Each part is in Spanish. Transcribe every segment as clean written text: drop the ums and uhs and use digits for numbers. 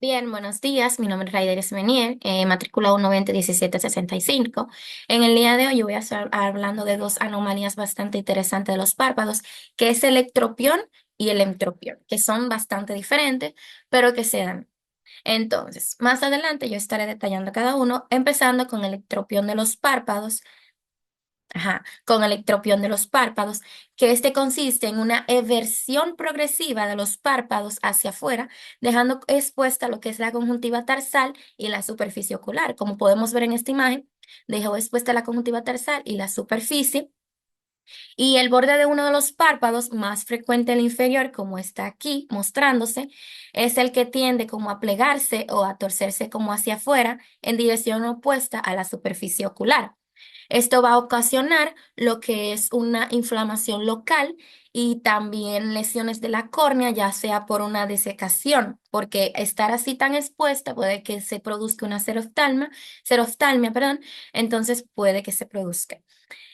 Bien, buenos días. Mi nombre es Raideris Menier, matrícula 1201765. En el día de hoy yo voy a estar hablando de dos anomalías bastante interesantes de los párpados, que es el ectropión y el entropión, que son bastante diferentes, pero que se dan. Entonces, más adelante yo estaré detallando cada uno, empezando con el ectropión de los párpados. Ajá, con el ectropión de los párpados, que este consiste en una eversión progresiva de los párpados hacia afuera, dejando expuesta lo que es la conjuntiva tarsal y la superficie ocular. Como podemos ver en esta imagen, dejó expuesta la conjuntiva tarsal y la superficie, y el borde de uno de los párpados, más frecuente el inferior, como está aquí mostrándose, es el que tiende como a plegarse o a torcerse como hacia afuera en dirección opuesta a la superficie ocular. Esto va a ocasionar lo que es una inflamación local y también lesiones de la córnea, ya sea por una desecación, porque estar así tan expuesta puede que se produzca una seroftalmia, perdón, entonces puede que se produzca.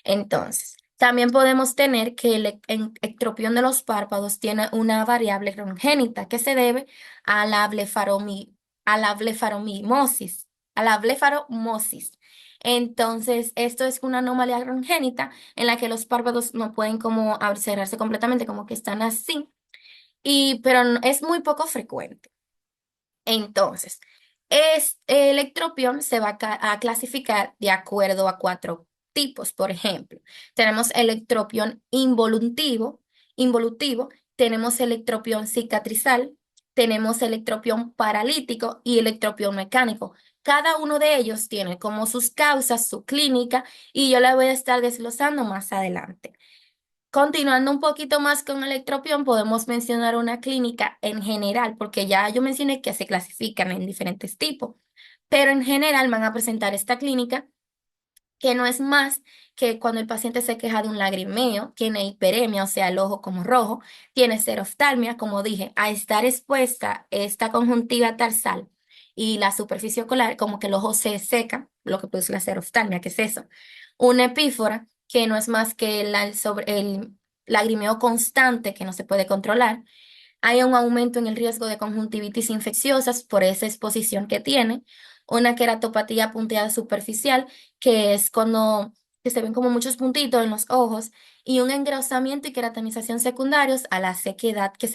Entonces, también podemos tener que el ectropión de los párpados tiene una variable congénita que se debe a la a la blefaromimosis, a la blefaromosis. Entonces, esto es una anomalía congénita en la que los párpados no pueden como cerrarse completamente, como que están así, pero es muy poco frecuente. Entonces, el ectropión se va a clasificar de acuerdo a cuatro tipos. Por ejemplo, tenemos el ectropión involutivo, tenemos el ectropión cicatrizal, tenemos el ectropión paralítico y el ectropión mecánico. Cada uno de ellos tiene como sus causas, su clínica, y yo la voy a estar desglosando más adelante. Continuando un poquito más con el ectropión, podemos mencionar una clínica en general, porque ya yo mencioné que se clasifican en diferentes tipos, pero en general van a presentar esta clínica que no es más que cuando el paciente se queja de un lagrimeo, tiene hiperemia, o sea, el ojo como rojo, tiene seroftalmia, como dije, a estar expuesta esta conjuntiva tarsal y la superficie ocular, como que el ojo se seca, lo que produce la seroftalmia, ¿qué es eso? Una epífora, que no es más que el lagrimeo constante que no se puede controlar. Hay un aumento en el riesgo de conjuntivitis infecciosas por esa exposición que tiene, una queratopatía punteada superficial, que es cuando que se ven como muchos puntitos en los ojos, y un engrosamiento y queratinización secundarios a la sequedad que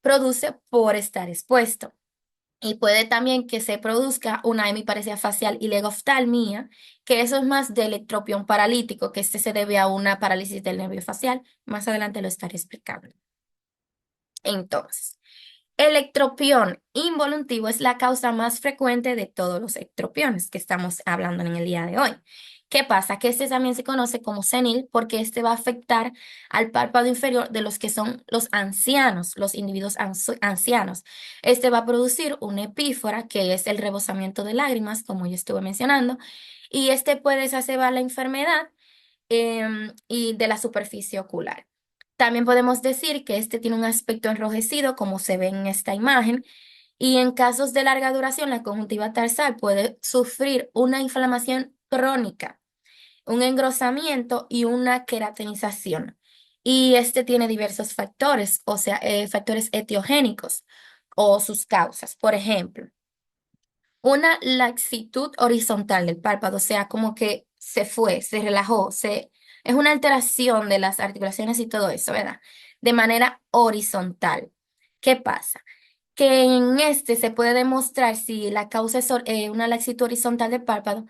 produce por estar expuesto. Y puede también que se produzca una hemiparesia facial y legoftalmia, que eso es más del ectropión paralítico, que este se debe a una parálisis del nervio facial. Más adelante lo estaré explicando. Entonces, el ectropión involuntivo es la causa más frecuente de todos los ectropiones que estamos hablando en el día de hoy. ¿Qué pasa? Que este también se conoce como senil porque este va a afectar al párpado inferior de los que son los ancianos, los individuos ancianos. Este va a producir una epífora, que es el rebosamiento de lágrimas, como yo estuve mencionando, y este puede exacerbar la enfermedad y de la superficie ocular. También podemos decir que este tiene un aspecto enrojecido, como se ve en esta imagen, y en casos de larga duración, la conjuntiva tarsal puede sufrir una inflamación crónica, un engrosamiento y una queratinización. Y este tiene diversos factores, o sea, factores etiogénicos o sus causas. Por ejemplo, una laxitud horizontal del párpado, o sea, como que se fue, se relajó, es una alteración de las articulaciones y todo eso, ¿verdad? De manera horizontal. ¿Qué pasa? Que en este se puede demostrar si la causa es una laxitud horizontal del párpado,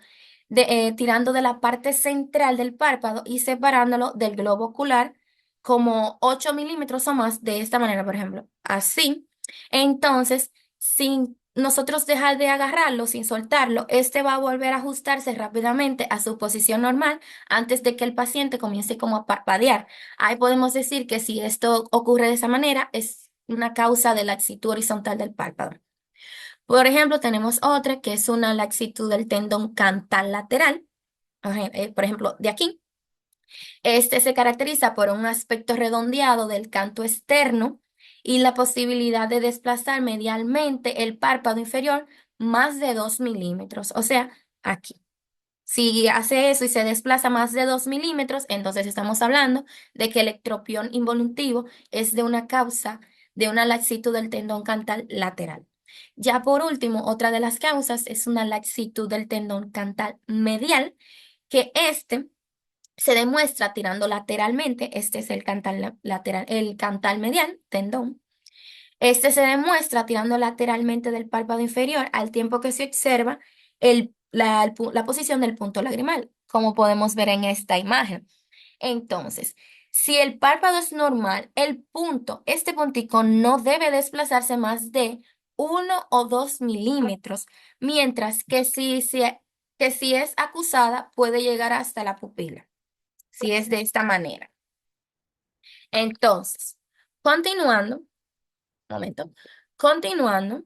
tirando de la parte central del párpado y separándolo del globo ocular como 8 milímetros o más, de esta manera, por ejemplo, así. Entonces, sin nosotros dejar de agarrarlo, sin soltarlo, este va a volver a ajustarse rápidamente a su posición normal antes de que el paciente comience como a parpadear. Ahí podemos decir que si esto ocurre de esa manera, es una causa de laxitud horizontal del párpado. Por ejemplo, tenemos otra que es una laxitud del tendón cantal lateral. Por ejemplo, de aquí. Este se caracteriza por un aspecto redondeado del canto externo y la posibilidad de desplazar medialmente el párpado inferior más de 2 milímetros, o sea, aquí. Si hace eso y se desplaza más de 2 milímetros, entonces estamos hablando de que el ectropión involuntivo es de una causa de una laxitud del tendón cantal lateral. Ya por último, otra de las causas es una laxitud del tendón cantal medial, que se demuestra tirando lateralmente. Este es el cantal lateral, el cantal medial, tendón. Este se demuestra tirando lateralmente del párpado inferior al tiempo que se observa la posición del punto lagrimal, como podemos ver en esta imagen. Entonces, si el párpado es normal, este puntico no debe desplazarse más de 1 o 2 milímetros, mientras que si es acusada puede llegar hasta la pupila, si es de esta manera. Entonces, continuando. Momento. Continuando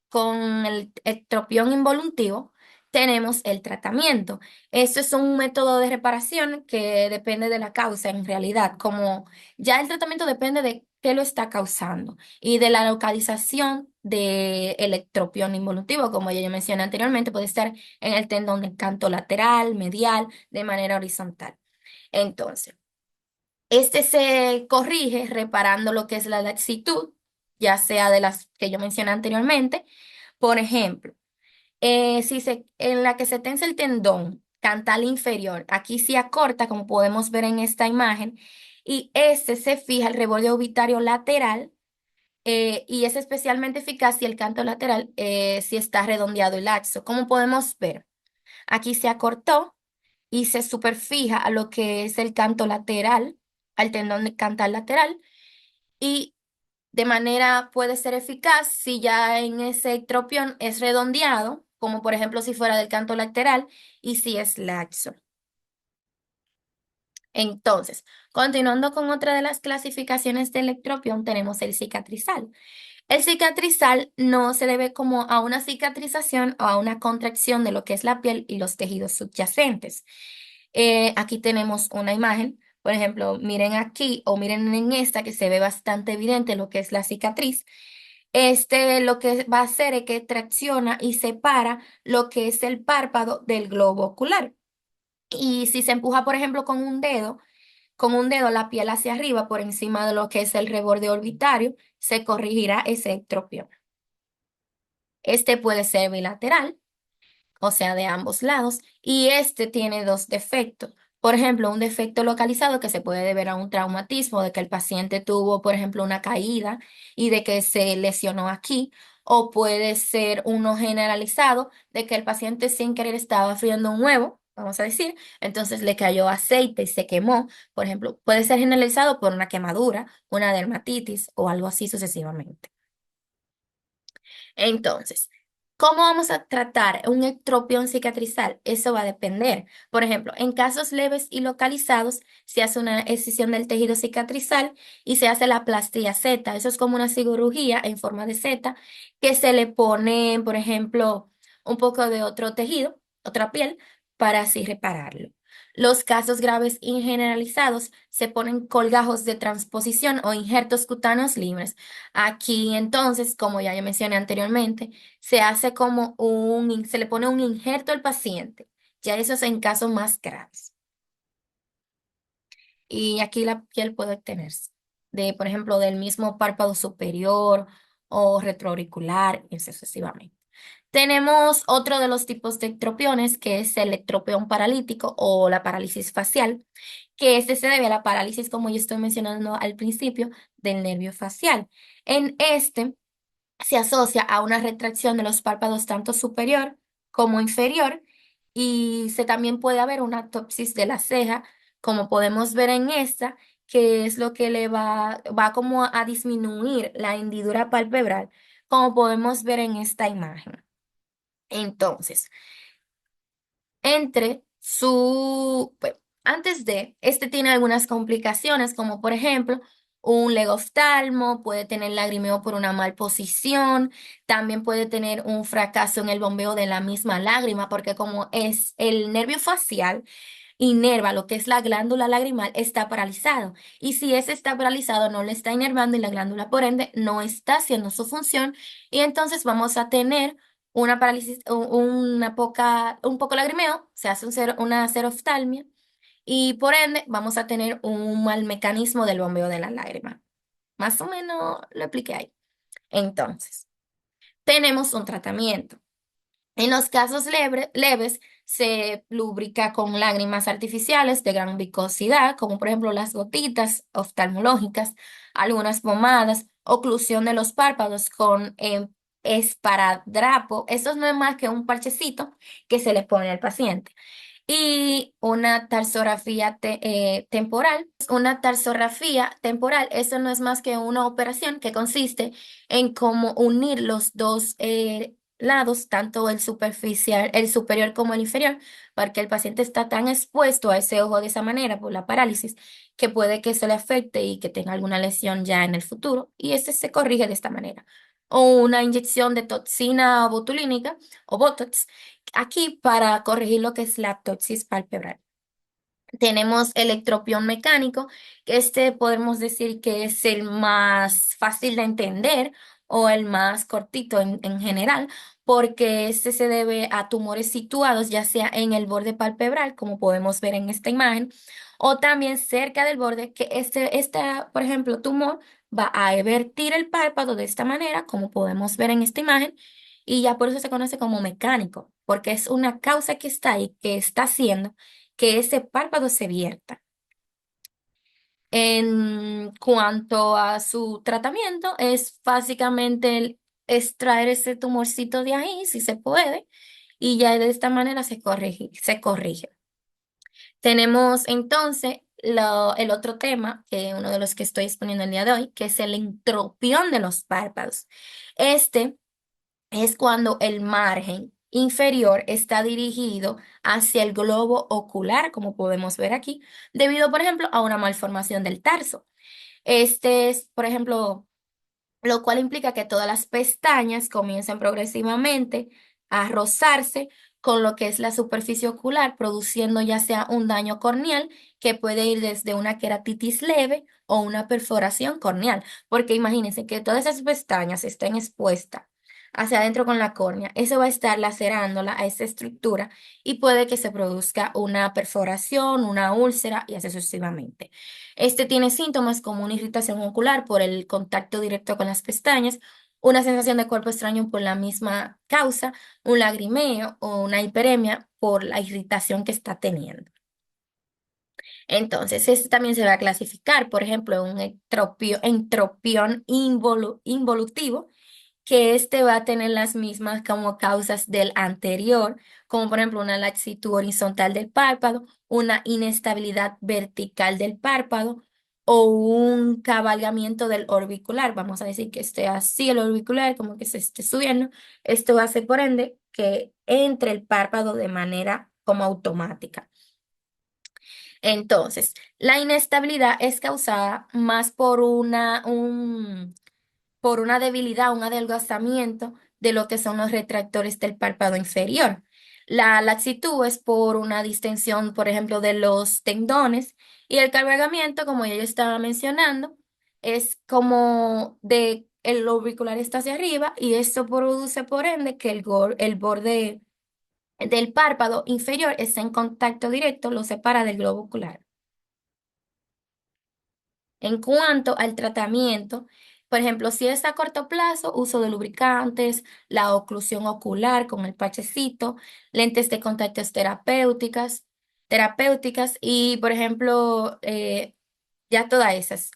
con el ectropión involuntivo, tenemos el tratamiento. Esto es un método de reparación que depende de la causa en realidad, como ya el tratamiento depende de qué lo está causando y de la localización del ectropión involuntivo, como ya yo mencioné anteriormente, puede estar en el tendón del canto lateral, medial, de manera horizontal. Entonces, este se corrige reparando lo que es la laxitud, ya sea de las que yo mencioné anteriormente. Por ejemplo, en la que se tensa el tendón cantal inferior, aquí se acorta, como podemos ver en esta imagen, y este se fija el reborde ubitario lateral, y es especialmente eficaz si el canto lateral si está redondeado y laxo. Como podemos ver, aquí se acortó y se superfija a lo que es el canto lateral, al tendón de cantal lateral, y de manera puede ser eficaz si ya en ese tropión es redondeado, como por ejemplo si fuera del canto lateral, y si es laxo. Entonces, continuando con otra de las clasificaciones del ectropión, tenemos el cicatrizal. El cicatrizal no se debe como a una cicatrización o a una contracción de lo que es la piel y los tejidos subyacentes. Aquí tenemos una imagen, por ejemplo, miren aquí o miren en esta que se ve bastante evidente lo que es la cicatriz. Este lo que va a hacer es que tracciona y separa lo que es el párpado del globo ocular. Y si se empuja, por ejemplo, con un dedo la piel hacia arriba por encima de lo que es el reborde orbitario, se corregirá ese ectropión. Este puede ser bilateral, o sea, de ambos lados, y este tiene dos defectos. Por ejemplo, un defecto localizado que se puede deber a un traumatismo, de que el paciente tuvo, por ejemplo, una caída y de que se lesionó aquí, o puede ser uno generalizado, de que el paciente sin querer estaba friendo un huevo, vamos a decir, entonces le cayó aceite y se quemó. Por ejemplo, puede ser generalizado por una quemadura, una dermatitis o algo así sucesivamente. Entonces, ¿cómo vamos a tratar un ectropión cicatrizal? Eso va a depender. Por ejemplo, en casos leves y localizados, se hace una excisión del tejido cicatrizal y se hace la plastilla Z. Eso es como una cirugía en forma de Z que se le pone, por ejemplo, un poco de otro tejido, otra piel, para así repararlo. Los casos graves y generalizados se ponen colgajos de transposición o injertos cutáneos libres. Aquí entonces, como ya yo mencioné anteriormente, se le pone un injerto al paciente. Ya eso es en casos más graves. Y aquí la piel puede obtenerse por ejemplo, del mismo párpado superior o retroauricular y sucesivamente. Tenemos otro de los tipos de ectropiones, que es el ectropión paralítico o la parálisis facial, que este se debe a la parálisis, como yo estoy mencionando al principio, del nervio facial. En este se asocia a una retracción de los párpados tanto superior como inferior, y también puede haber una topsis de la ceja, como podemos ver en esta, que es lo que va como a disminuir la hendidura palpebral, como podemos ver en esta imagen. Entonces, antes este tiene algunas complicaciones, como por ejemplo, un legoftalmo, puede tener lagrimeo por una malposición, también puede tener un fracaso en el bombeo de la misma lágrima, porque como es el nervio facial, inerva lo que es la glándula lagrimal, está paralizado. Y si ese está paralizado, no le está inervando y la glándula, por ende, no está haciendo su función. Y entonces vamos a tener una parálisis, un poco lagrimeo, se hace una seroftalmia y por ende vamos a tener un mal mecanismo del bombeo de la lágrima. Más o menos lo expliqué ahí. Entonces, tenemos un tratamiento. En los casos leves, se lubrica con lágrimas artificiales de gran viscosidad, como por ejemplo las gotitas oftalmológicas, algunas pomadas, oclusión de los párpados con esparadrapo. Eso no es más que un parchecito que se le pone al paciente. Y una tarsografía temporal. Una tarsografía temporal, eso no es más que una operación que consiste en cómo unir los dos lados, tanto el superficial, el superior como el inferior, porque el paciente está tan expuesto a ese ojo de esa manera por la parálisis que puede que se le afecte y que tenga alguna lesión ya en el futuro, y ese se corrige de esta manera. O una inyección de toxina botulínica o Botox aquí para corregir lo que es la ptosis palpebral. Tenemos el ectropión mecánico, que este podemos decir que es el más fácil de entender o el más cortito en general, porque este se debe a tumores situados ya sea en el borde palpebral, como podemos ver en esta imagen, o también cerca del borde, que por ejemplo, tumor va a evertir el párpado de esta manera, como podemos ver en esta imagen, y ya por eso se conoce como mecánico, porque es una causa que está ahí, que está haciendo que ese párpado se vierta. En cuanto a su tratamiento, es básicamente el extraer ese tumorcito de ahí, si se puede, y ya de esta manera se corrige, se corrige. Tenemos entonces el otro tema, que uno de los que estoy exponiendo el día de hoy, que es el entropión de los párpados. Este es cuando el margen inferior está dirigido hacia el globo ocular, como podemos ver aquí, debido, por ejemplo, a una malformación del tarso. Este es, por ejemplo, lo cual implica que todas las pestañas comiencen progresivamente a rozarse con lo que es la superficie ocular, produciendo ya sea un daño corneal que puede ir desde una queratitis leve o una perforación corneal, porque imagínense que todas esas pestañas estén expuestas hacia adentro con la córnea, eso va a estar lacerándola a esa estructura y puede que se produzca una perforación, una úlcera y así sucesivamente. Este tiene síntomas como una irritación ocular por el contacto directo con las pestañas, una sensación de cuerpo extraño por la misma causa, un lagrimeo o una hiperemia por la irritación que está teniendo. Entonces, este también se va a clasificar, por ejemplo, un entropión involutivo, que este va a tener las mismas como causas del anterior, como por ejemplo una laxitud horizontal del párpado, una inestabilidad vertical del párpado o un cabalgamiento del orbicular. Vamos a decir que esté así el orbicular, como que se esté subiendo. Esto hace por ende que entre el párpado de manera como automática. Entonces, la inestabilidad es causada más por por una debilidad, un adelgazamiento de lo que son los retractores del párpado inferior. La laxitud es por una distensión, por ejemplo, de los tendones, y el cargamiento, como ya yo estaba mencionando, es como de el auricular está hacia arriba y esto produce por ende que el borde del párpado inferior está en contacto directo, lo separa del globo ocular. En cuanto al tratamiento, por ejemplo, si es a corto plazo, uso de lubricantes, la oclusión ocular con el parchecito, lentes de contactos terapéuticas y, por ejemplo, ya todas esas.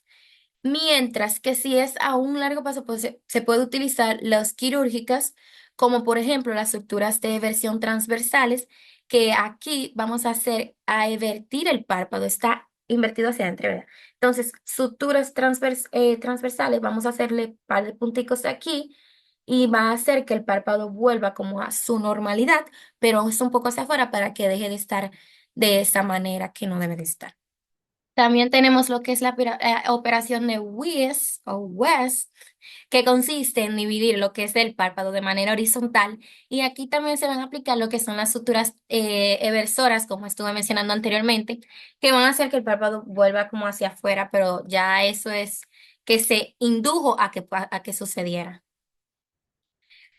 Mientras que si es a un largo plazo, pues se puede utilizar las quirúrgicas, como por ejemplo las suturas de versión transversales, que aquí vamos a hacer a evertir el párpado, está invertido hacia adentro, ¿verdad? Entonces, suturas transversales, vamos a hacerle par de punticos aquí y va a hacer que el párpado vuelva como a su normalidad, pero es un poco hacia afuera para que deje de estar de esa manera que no debe de estar. También tenemos lo que es la operación de Weiss o West, que consiste en dividir lo que es el párpado de manera horizontal. Y aquí también se van a aplicar lo que son las suturas eversoras, como estuve mencionando anteriormente, que van a hacer que el párpado vuelva como hacia afuera, pero ya eso es que se indujo a que sucediera.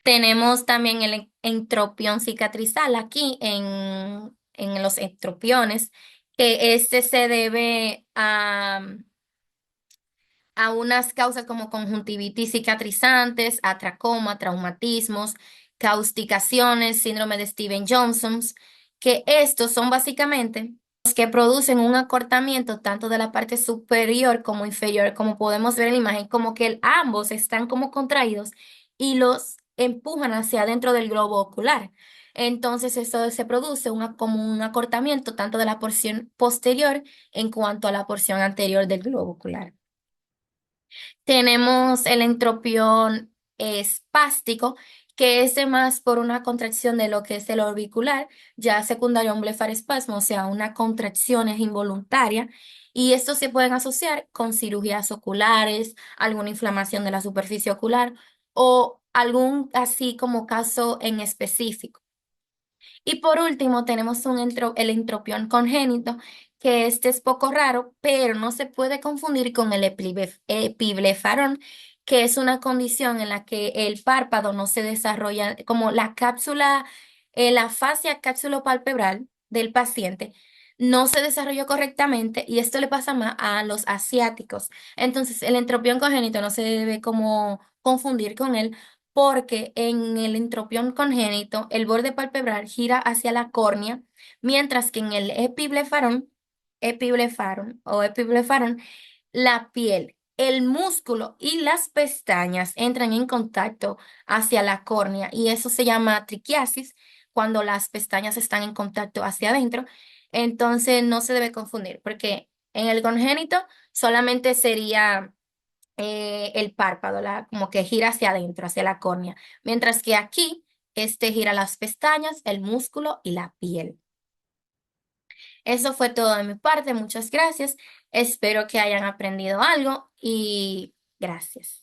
Tenemos también el entropión cicatrizal aquí en los entropiones, que este se debe a unas causas como conjuntivitis cicatrizantes, atracoma, traumatismos, causticaciones, síndrome de Steven-Johnson, que estos son básicamente los que producen un acortamiento tanto de la parte superior como inferior, como podemos ver en la imagen, como que ambos están como contraídos y los empujan hacia adentro del globo ocular. Entonces, eso se produce como un acortamiento tanto de la porción posterior en cuanto a la porción anterior del globo ocular. Tenemos el entropión espástico, que es de más por una contracción de lo que es el orbicular, ya secundario a un blefaroespasmo, o sea, una contracción es involuntaria, y estos se pueden asociar con cirugías oculares, alguna inflamación de la superficie ocular o algún así como caso en específico. Y por último, tenemos el entropión congénito, que este es poco raro, pero no se puede confundir con el epiblefarón, que es una condición en la que el párpado no se desarrolla, como la cápsula, la fascia cápsulo-palpebral del paciente no se desarrolló correctamente y esto le pasa más a los asiáticos. Entonces, el entropión congénito no se debe como confundir con él porque en el entropión congénito el borde palpebral gira hacia la córnea, mientras que en el epiblefarón, la piel, el músculo y las pestañas entran en contacto hacia la córnea y eso se llama triquiasis cuando las pestañas están en contacto hacia adentro. Entonces no se debe confundir porque en el congénito solamente sería el párpado, como que gira hacia adentro, hacia la córnea, mientras que aquí este gira las pestañas, el músculo y la piel. Eso fue todo de mi parte, muchas gracias. Espero que hayan aprendido algo y gracias.